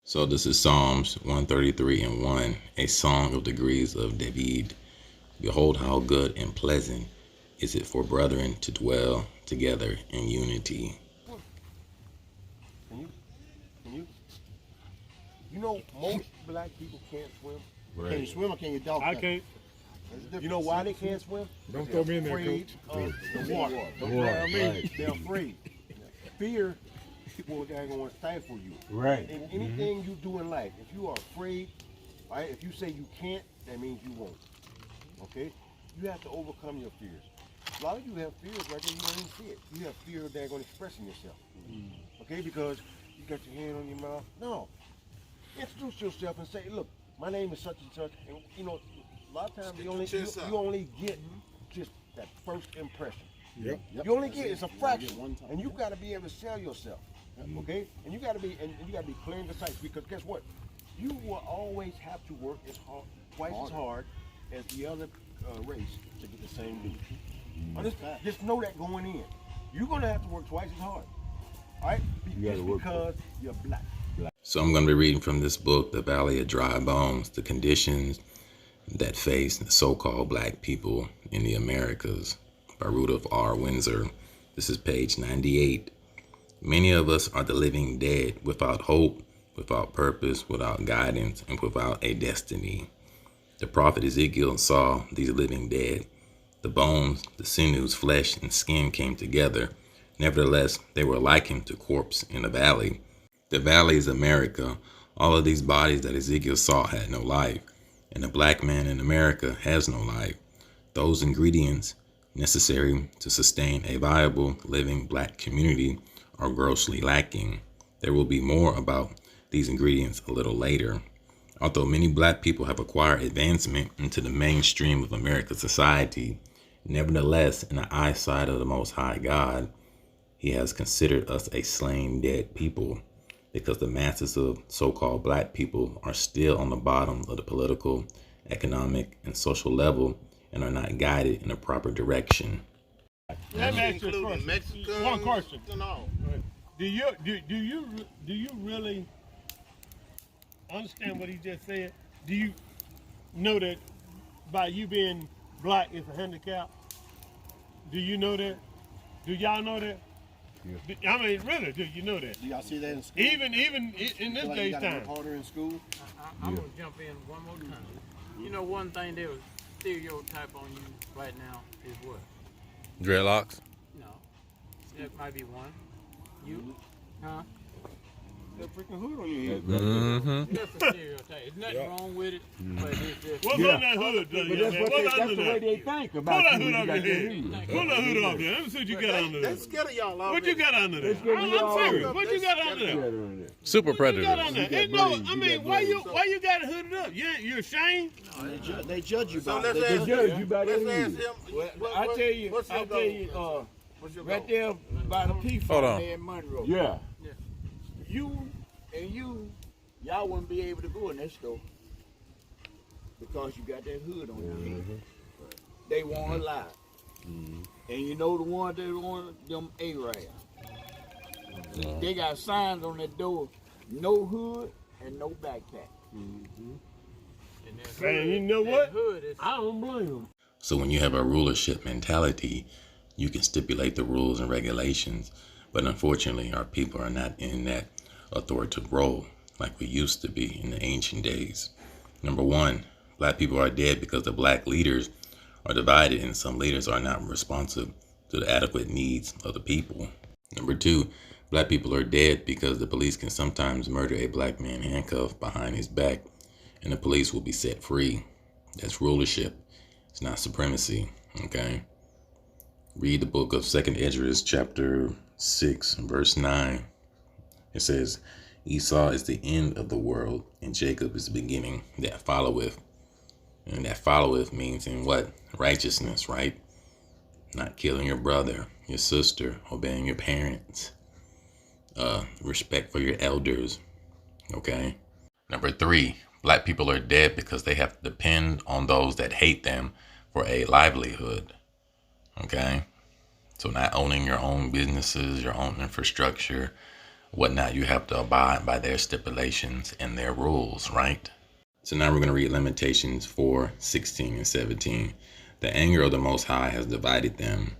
So this is Psalms 133 and 1, a song of degrees of David. Behold how good and pleasant is it for brethren to dwell together in unity. Can you? Can you? You know, most black people can't swim. Right. Can you swim or can you dog? I can't. You know why they can't swim? Don't throw me in there, Afraid Coach. of the water. The water, I mean, right. they're afraid. Fear people are going to stand for you. Right. In anything you do in life, if you are afraid, right? If you say you can't, that means you won't. Okay? You have to overcome your fears. A lot of you have fears right there, you don't even see it. You have fear of daggone expressing yourself. Okay? Because you got your hand on your mouth. No. Introduce yourself and say, look, my name is such and such. And you know, a lot of times you only get just that first impression. Yep. You only get it's a fraction, and you got to be able to sell yourself, okay? And you got to be clear and concise, because guess what? You will always have to work twice as hard as the other race to get the same loot. Just know that going in, you're gonna have to work twice as hard, all right? Just because you're black. So I'm going to be reading from this book, The Valley of Dry Bones, the conditions that face the so-called black people in the Americas, by Rudolph R. Windsor. This is page 98. Many of us are the living dead, without hope, without purpose, without guidance, and without a destiny. The prophet Ezekiel saw these living dead. The bones, the sinews, flesh, and skin came together. Nevertheless, they were likened to corpse in a valley. The valley is America. All of these bodies that Ezekiel saw had no life, and a black man in America has no life. Those ingredients necessary to sustain a viable, living black community are grossly lacking. There will be more about these ingredients a little later. Although many black people have acquired advancement into the mainstream of American society, nevertheless, in the eyesight of the Most High God, He has considered us a slain dead people, because the masses of so-called black people are still on the bottom of the political, economic, and social level and are not guided in a proper direction. Let me ask you a question. One question. Do you really understand what he just said? Do you know that by you being black is a handicap? Do you know that? Do y'all know that? Yeah. I mean, really, do you know that? Do y'all see that in school? Even in this day's time. Harder in school. I'm gonna jump in one more time. You know, one thing they would stereotype on you right now is what? Dreadlocks? No, it might be one. You, huh? That freaking hood on your head. Mm-hmm. That's a stereotype. There's nothing wrong with it, but it's just. What's on that hood? But that's the way they think about Pull that you. hood off your You head. Pull that hood off there. Let me see what you got under there. That's scared of y'all. What you got under there? I'm serious. What you got under there? Super What you got predators. under there? No, I mean, why you got it hooded up? You ashamed? No, they judge you by They judge you by let's their ask views. him. I tell you, what's your right goal? there by the P Hold on. farm there in Monroe. Yeah. Y'all wouldn't be able to go in that store because you got that hood on your head. They won't allow it. And you know the one that want them Arabs. They got signs on that door: no hood and no backpack. Man, you know what? Hood is I don't blame them. So when you have a rulership mentality, you can stipulate the rules and regulations. But unfortunately, our people are not in that authoritative role like we used to be in the ancient days. Number one, black people are dead because the black leaders are divided and some leaders are not responsive to the adequate needs of the people. Number two, black people are dead because the police can sometimes murder a black man handcuffed behind his back and the police will be set free. That's rulership. It's not supremacy, okay? Read the book of 2nd Esdras, chapter 6, verse 9. It says, Esau is the end of the world, and Jacob is the beginning that followeth. And that followeth means in what? Righteousness, right? Not killing your brother, your sister, obeying your parents, respect for your elders, okay? Number three, black people are dead because they have to depend on those that hate them for a livelihood, okay? So not owning your own businesses, your own infrastructure, whatnot, you have to abide by their stipulations and their rules, right? So now we're going to read Lamentations 4:16 and 17. The anger of the Most High has divided them.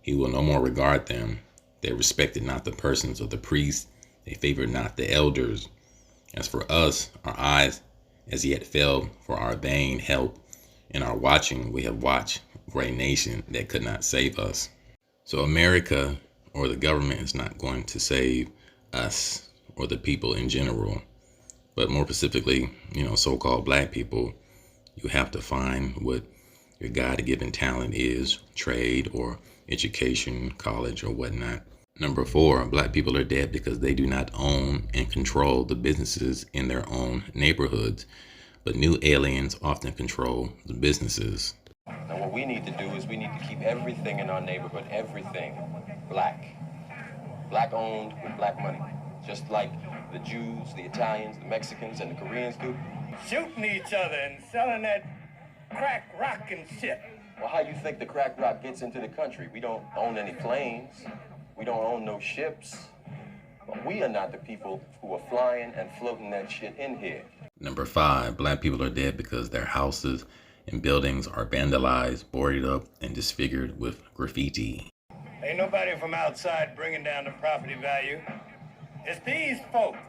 He will no more regard them. They respected not the persons of the priests. They favored not the elders. As for us, our eyes as yet fell for our vain help. In our watching, we have watched for a nation that could not save us. So America or the government is not going to save us or the people in general. But more specifically, so-called black people, you have to find what your God-given talent is, trade or education, college or whatnot. Number 4, black people are dead because they do not own and control the businesses in their own neighborhoods, but new aliens often control the businesses. Now what we need to do is we need to keep everything in our neighborhood, everything, black. Black owned with black money. Just like the Jews, the Italians, the Mexicans, and the Koreans do. Shooting each other and selling that crack rock and shit. Well, how you think the crack rock gets into the country? We don't own any planes. We don't own no ships. But we are not the people who are flying and floating that shit in here. Number 5, black people are dead because their houses and buildings are vandalized, boarded up, and disfigured with graffiti. Ain't nobody from outside bringing down the property value. It's these folks.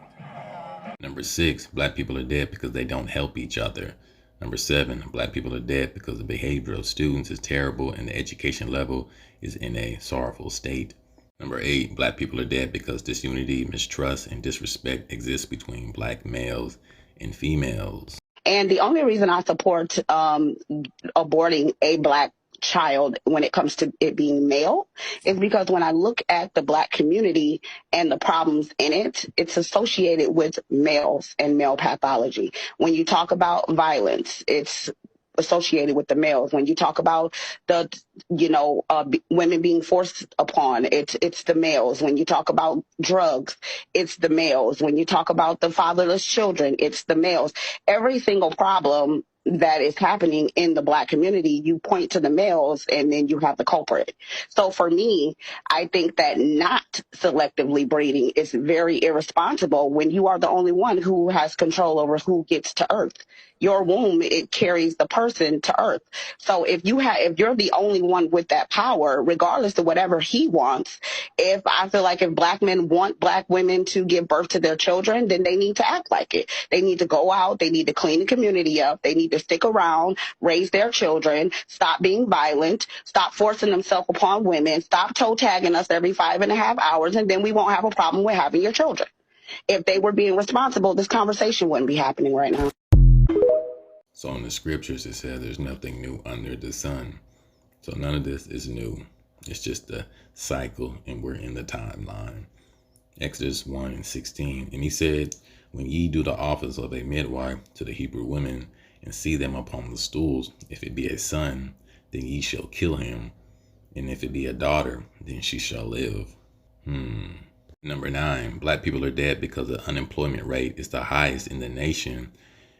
Number 6, black people are dead because they don't help each other. Number 7, black people are dead because the behavior of students is terrible and the education level is in a sorrowful state. Number 8, black people are dead because disunity, mistrust, and disrespect exists between black males and females. And the only reason I support aborting a black child when it comes to it being male is because when I look at the black community and the problems in it, it's associated with males and male pathology. When you talk about violence, it's associated with the males. When you talk about the, women being forced upon, it's the males. When you talk about drugs, it's the males. When you talk about the fatherless children, it's the males. Every single problem that is happening in the black community, you point to the males and then you have the culprit. So for me, I think that not selectively breeding is very irresponsible when you are the only one who has control over who gets to earth. Your womb, it carries the person to earth. So if you're the only one with that power, regardless of whatever he wants, if I feel like if black men want black women to give birth to their children, then they need to act like it. They need to go out. They need to clean the community up. They need to stick around, raise their children, stop being violent, stop forcing themselves upon women, stop toe tagging us every 5.5 hours, and then we won't have a problem with having your children. If they were being responsible, this conversation wouldn't be happening right now. So in the scriptures, it says there's nothing new under the sun. So none of this is new. It's just a cycle, and we're in the timeline. Exodus 1:16. And he said, when ye do the office of a midwife to the Hebrew women, and see them upon the stools, if it be a son, then ye shall kill him. And if it be a daughter, then she shall live. Number 9, black people are dead because the unemployment rate is the highest in the nation,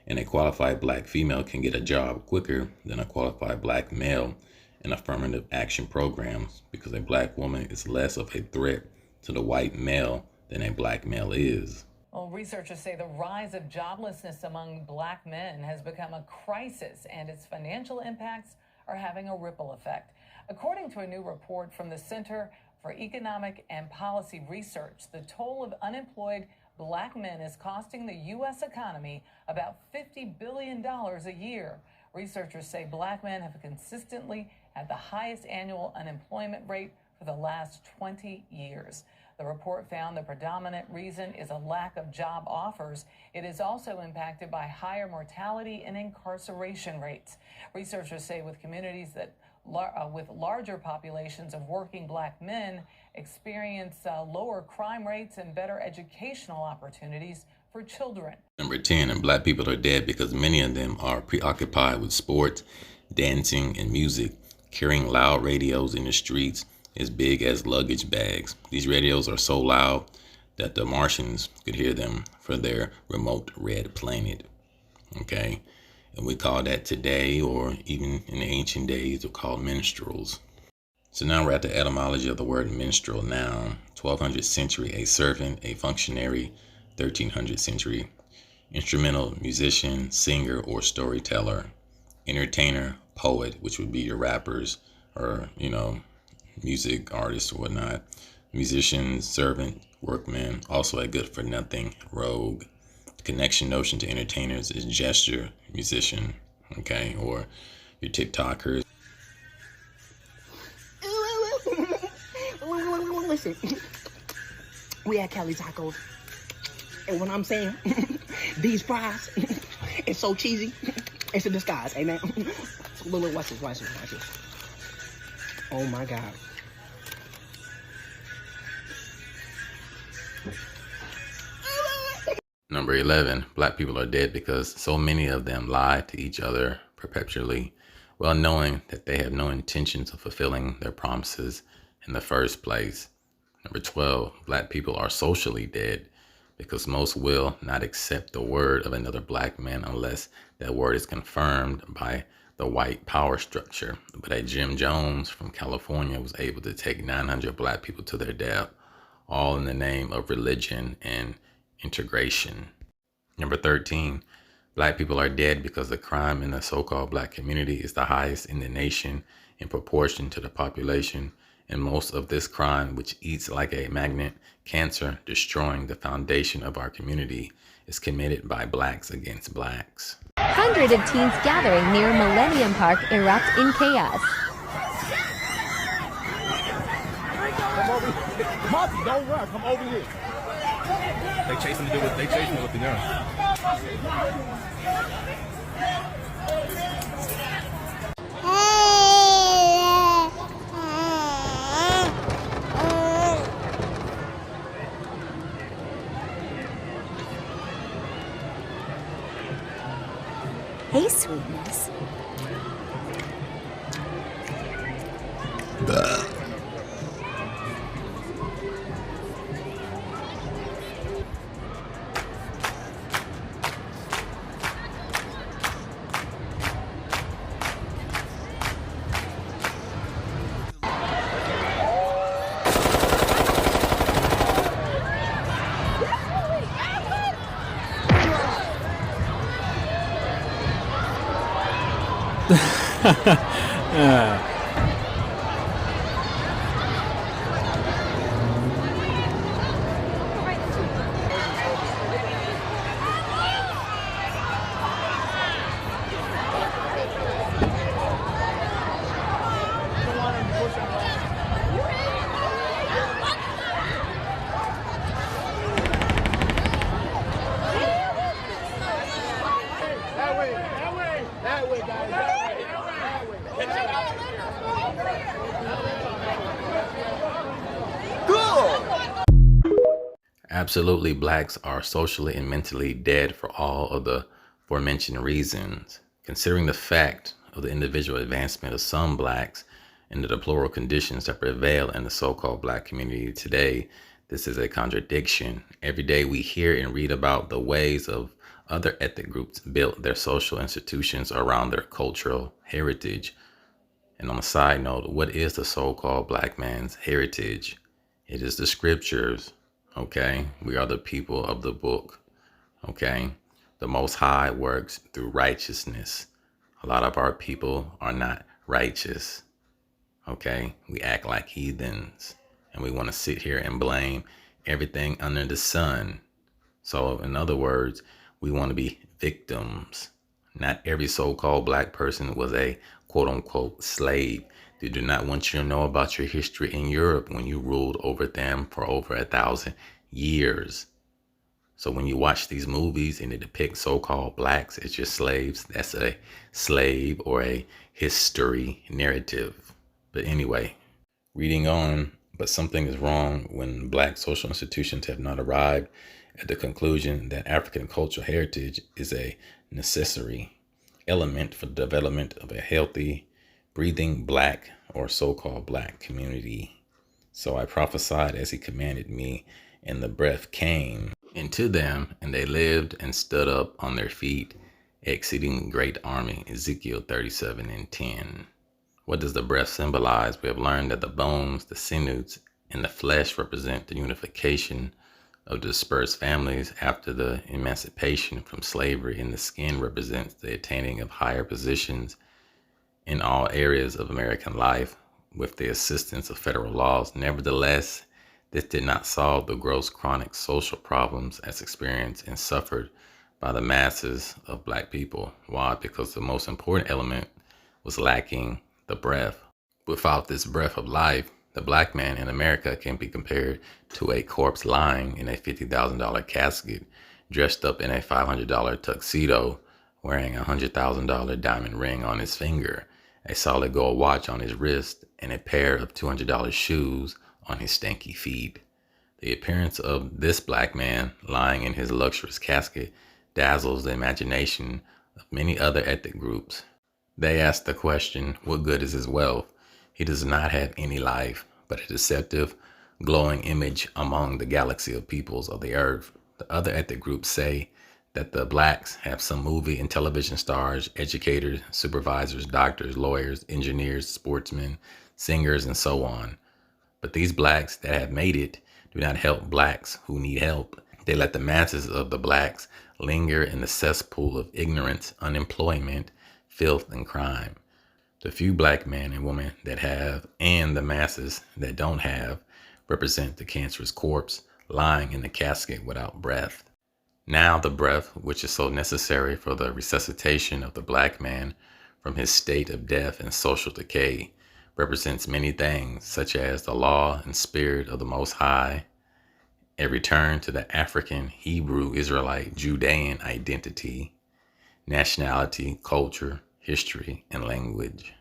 and a qualified black female can get a job quicker than a qualified black male in affirmative action programs because a black woman is less of a threat to the white male than a black male is. Well, researchers say the rise of joblessness among black men has become a crisis, and its financial impacts are having a ripple effect. According to a new report from the Center for Economic and Policy Research, the toll of unemployed black men is costing the U.S. economy about $50 billion a year. Researchers say black men have consistently had the highest annual unemployment rate for the last 20 years. The report found the predominant reason is a lack of job offers. It is also impacted by higher mortality and incarceration rates. Researchers say with communities that with larger populations of working black men experience lower crime rates and better educational opportunities for children. Number 10, and black people are dead because many of them are preoccupied with sports, dancing, and music, carrying loud radios in the streets as big as luggage bags. These radios are so loud that the Martians could hear them from their remote red planet. Okay? And we call that today, or even in the ancient days, they're called minstrels. So now we're at the etymology of the word minstrel. Noun, 1200th century, a servant, a functionary. 1300th century, instrumental, musician, singer, or storyteller. Entertainer, poet, which would be your rappers or, music artists or whatnot. Musician, servant, workman, also a good for nothing, rogue. The connection notion to entertainers is gesture, musician, okay, or your TikTokers. Listen, we at Cali Tacos, and when I'm saying these fries, it's so cheesy, it's a disguise, amen. Look, watch this. Oh my God. Number 11, black people are dead because so many of them lie to each other perpetually, well knowing that they have no intentions of fulfilling their promises in the first place. Number 12, black people are socially dead because most will not accept the word of another black man unless that word is confirmed by the white power structure. But a Jim Jones from California was able to take 900 black people to their death, all in the name of religion and integration. Number 13, black people are dead because the crime in the so-called black community is the highest in the nation in proportion to the population, and most of this crime, which eats like a magnet cancer, destroying the foundation of our community, is committed by blacks against blacks. Hundreds of teens gathering near Millennium Park erupt in chaos. Come over here. Marty, don't run. Come over here. They chasing it with the gun. Hey, sweetness. Absolutely, blacks are socially and mentally dead for all of the aforementioned reasons. Considering the fact of the individual advancement of some blacks and the deplorable conditions that prevail in the so-called black community today, this is a contradiction. Every day we hear and read about the ways of other ethnic groups built their social institutions around their cultural heritage. And on a side note, what is the so-called black man's heritage? It is the scriptures. Okay, we are the people of the book. Okay, the Most High works through righteousness. A lot of our people are not righteous. Okay, we act like heathens and we want to sit here and blame everything under the sun. So in other words, we want to be victims. Not every so-called black person was a quote unquote slave. They do not want you to know about your history in Europe when you ruled over them for over 1,000 years. So when you watch these movies and they depict so-called blacks as your slaves, that's a slave or a history narrative. But anyway, reading on, but something is wrong when black social institutions have not arrived at the conclusion that African cultural heritage is a necessary element for the development of a healthy, breathing black or so-called black community. So I prophesied as he commanded me, and the breath came into them, and they lived and stood up on their feet, exceeding great army. Ezekiel 37:10. What does the breath symbolize? We have learned that the bones, the sinews, and the flesh represent the unification of dispersed families after the emancipation from slavery, and the skin represents the attaining of higher positions in all areas of American life with the assistance of federal laws. Nevertheless, this did not solve the gross chronic social problems as experienced and suffered by the masses of Black people. Why? Because the most important element was lacking the breath. Without this breath of life, the Black man in America can be compared to a corpse lying in a $50,000 casket, dressed up in a $500 tuxedo, wearing a $100,000 diamond ring on his finger, a solid gold watch on his wrist, and a pair of $200 shoes on his stanky feet. The appearance of this Black man lying in his luxurious casket dazzles the imagination of many other ethnic groups. They ask the question, what good is his wealth? He does not have any life, but a deceptive, glowing image among the galaxy of peoples of the earth. The other ethnic groups say that the Blacks have some movie and television stars, educators, supervisors, doctors, lawyers, engineers, sportsmen, singers, and so on. But these Blacks that have made it do not help Blacks who need help. They let the masses of the Blacks linger in the cesspool of ignorance, unemployment, filth, and crime. The few Black men and women that have, and the masses that don't have, represent the cancerous corpse lying in the casket without breath. Now the breath, which is so necessary for the resuscitation of the Black man from his state of death and social decay, represents many things, such as the law and spirit of the Most High, a return to the African, Hebrew, Israelite, Judean identity, nationality, culture, history, and language.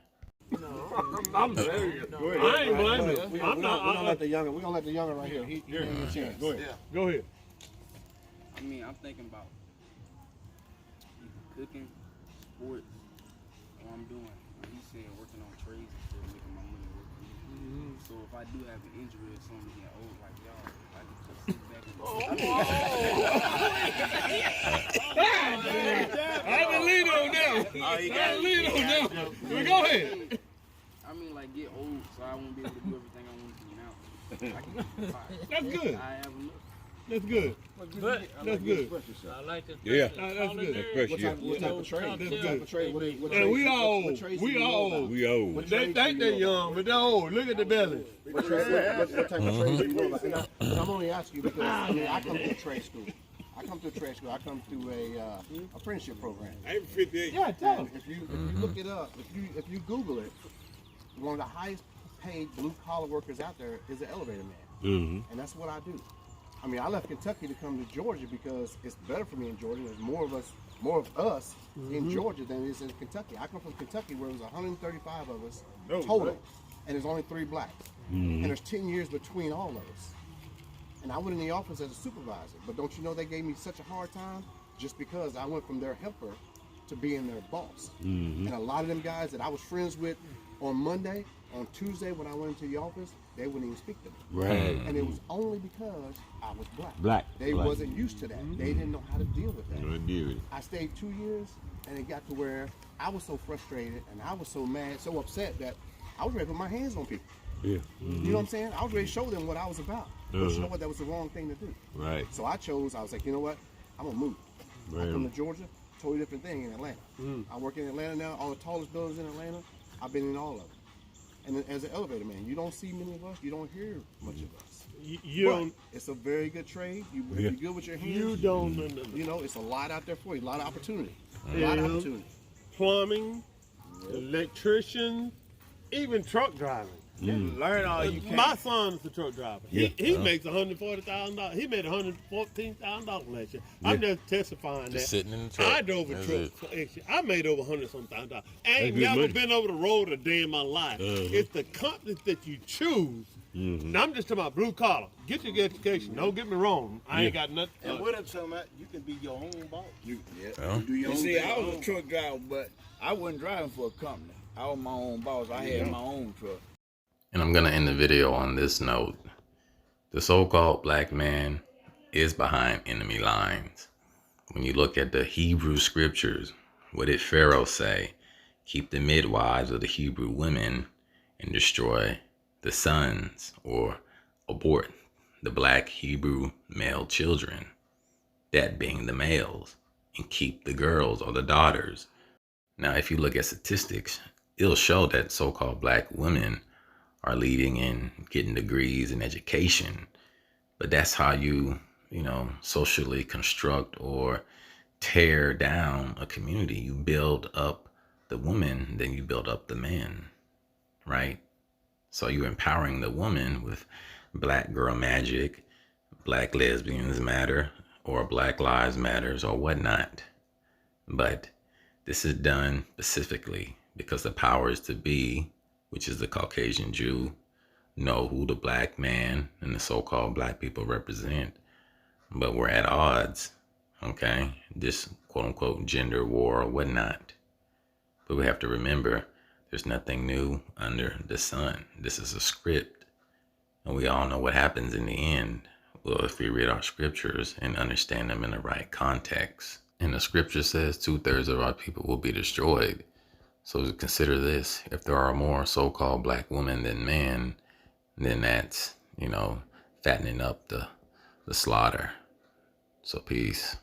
I'm serious. I ain't blaming. We're gonna let the younger right here. He gave me a chance. Go ahead. Go ahead. I mean, I'm thinking about cooking, sports, what I'm doing. Like he said, working on trades instead of making my money working. So if I do have an injury or something getting old like y'all, I can just sit back and I can lead on them. I can lead on them. Well, go ahead. I mean, like get old, so I won't be able to do everything I want to do now. I can get fired. That's good. I have a look. That's good. That's good. I like this. Yeah. That's good. What type of trade? That's What type of trade? And we all old. We old. They think they're young, but they're old. Look at the belly. What type of trade do you know about? And I'm only asking you because I come to a trade school. I come to a apprenticeship program. I'm 58. Yeah, tell them. If you look it up, if you Google it, one of the highest paid blue collar workers out there is an elevator man, and that's what I do. I mean, I left Kentucky to come to Georgia because it's better for me in Georgia. There's more of us in Georgia than it is in Kentucky. I come from Kentucky where there's 135 of us total, and there's only 3 Blacks, and there's 10 years between all of us. And I went in the office as a supervisor, but don't you know they gave me such a hard time just because I went from their helper to being their boss. And a lot of them guys that I was friends with on Monday, on Tuesday when I went into the office, they wouldn't even speak to me. Right. And it was only because I was Black. They wasn't used to that. They didn't know how to deal with that. I I stayed 2 years, and it got to where I was so frustrated, and I was so mad, so upset that I was ready to put my hands on people. Yeah. You know what I'm saying? I was ready to show them what I was about. But you know what? That was the wrong thing to do. Right. So I was like, you know what? I'm going to move. I come to Georgia, totally different thing in Atlanta. I work in Atlanta now. All the tallest buildings in Atlanta, I've been in all of them. And as an elevator man, you don't see many of us. You don't hear much of us. But it's a very good trade. If you're good with your hands, you know, it's a lot out there for you. A lot of opportunity. A lot of opportunity. Plumbing, electrician, even truck driving. Learn all you can. My son is a truck driver. He makes $140,000. He made $114,000 last year. I'm just testifying Just that sitting in the truck. I drove a truck for extra. I made over $100,000. I ain't never been over the road a day in my life. It's the companies that you choose. And I'm just talking about blue collar. Get your education. Don't get me wrong. I ain't got nothing. And what I'm talking about, you can be your own boss. You do your own thing. I was a truck driver, but I wasn't driving for a company. I was my own boss. I had my own truck. And I'm going to end the video on this note. The so-called Black man is behind enemy lines. When you look at the Hebrew scriptures, what did Pharaoh say? keep the midwives of the Hebrew women and destroy the sons, or abort the black Hebrew male children, that being the males, and keep the girls or the daughters. Now, if you look at statistics, it'll show that so-called black women are leading in getting degrees in education, but that's how you socially construct or tear down a community. You build up the woman, then you build up the man, right? So you're empowering the woman with black girl magic, black lesbians matter, or black lives matters, or whatnot. But this is done specifically because the powers to be, which is the Caucasian Jew, know who the black man and the so-called black people represent. But we're at odds, okay? This quote-unquote gender war or whatnot. But we have to remember, there's nothing new under the sun. This is a script. And we all know what happens in the end. Well, if we read our scriptures and understand them in the right context. And the scripture says 2/3 of our people will be destroyed. So consider this. If there are more so-called black women than men, then that's, fattening up the slaughter. So peace.